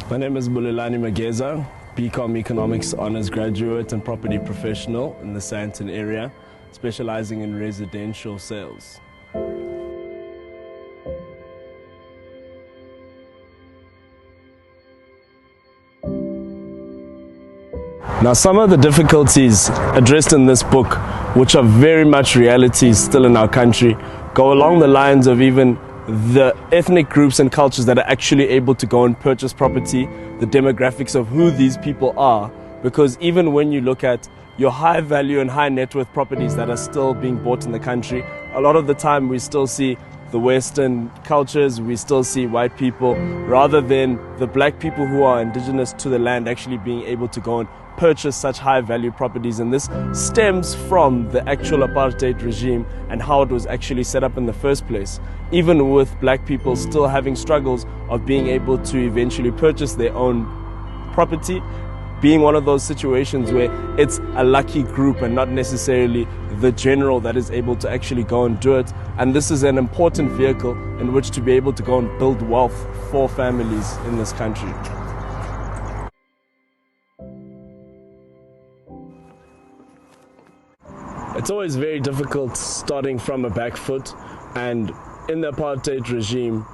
My name is Bulelani Mageza, BCOM Economics Honours Graduate and Property Professional in the Sandton area, specializing in residential sales. Now, some of the difficulties addressed in this book, which are very much realities still in our country, go along the lines of even the ethnic groups and cultures that are actually able to go and purchase property, the demographics of who these people are, because even when you look at your high value and high net worth properties that are still being bought in the country, a lot of the time we still see the Western cultures, we still see white people, rather than the black people who are indigenous to the land actually being able to go and purchase such high value properties. And this stems from the actual apartheid regime and how it was actually set up in the first place, even with black people still having struggles of being able to eventually purchase their own property, being one of those situations where it's a lucky group and not necessarily the general that is able to actually go and do it. And this is an important vehicle in which to be able to go and build wealth for families in this country. It's always very difficult starting from a back foot, and in the apartheid regime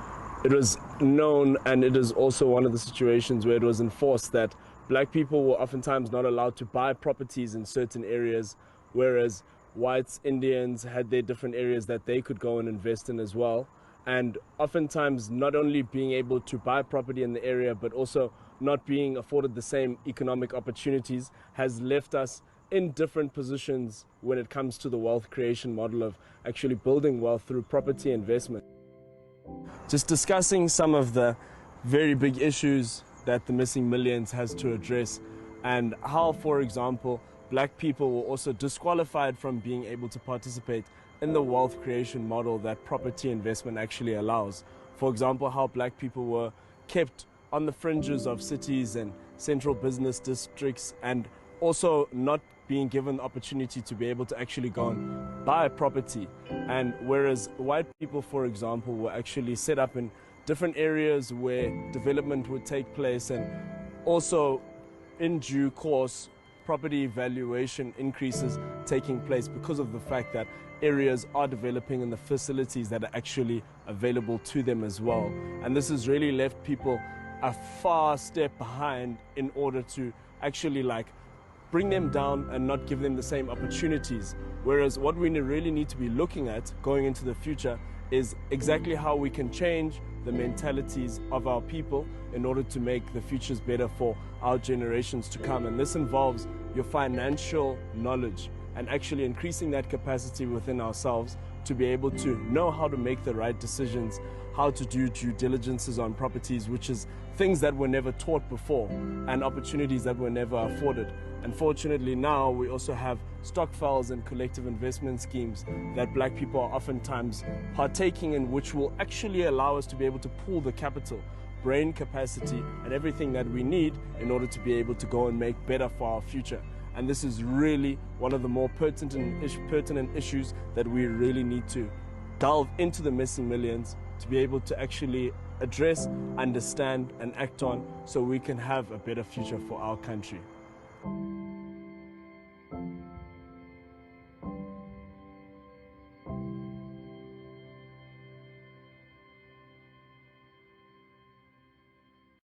it was known, and it is also one of the situations where it was enforced, that black people were oftentimes not allowed to buy properties in certain areas, whereas whites, Indians had their different areas that they could go and invest in as well. And oftentimes not only being able to buy property in the area, but also not being afforded the same economic opportunities has left us in different positions when it comes to the wealth creation model of actually building wealth through property investment. Just discussing some of the very big issues that the Missing Millions has to address, and how, for example, black people were also disqualified from being able to participate in the wealth creation model that property investment actually allows. For example, how black people were kept on the fringes of cities and central business districts, and also not being given the opportunity to be able to actually go and buy property. And whereas white people, for example, were actually set up in different areas where development would take place, and also in due course property valuation increases taking place because of the fact that areas are developing and the facilities that are actually available to them as well. And this has really left people a far step behind in order to actually bring them down and not give them the same opportunities. Whereas what we really need to be looking at going into the future is exactly how we can change the mentalities of our people in order to make the futures better for our generations to come. And this involves your financial knowledge and actually increasing that capacity within ourselves to be able to know how to make the right decisions, how to do due diligences on properties, which is things that were never taught before and opportunities that were never afforded. Unfortunately, now we also have stokvels and collective investment schemes that black people are oftentimes partaking in, which will actually allow us to be able to pool the capital, brain capacity, and everything that we need in order to be able to go and make better for our future. And this is really one of the more pertinent issues that we really need to delve into the Missing Millions to be able to actually address, understand, and act on, so we can have a better future for our country.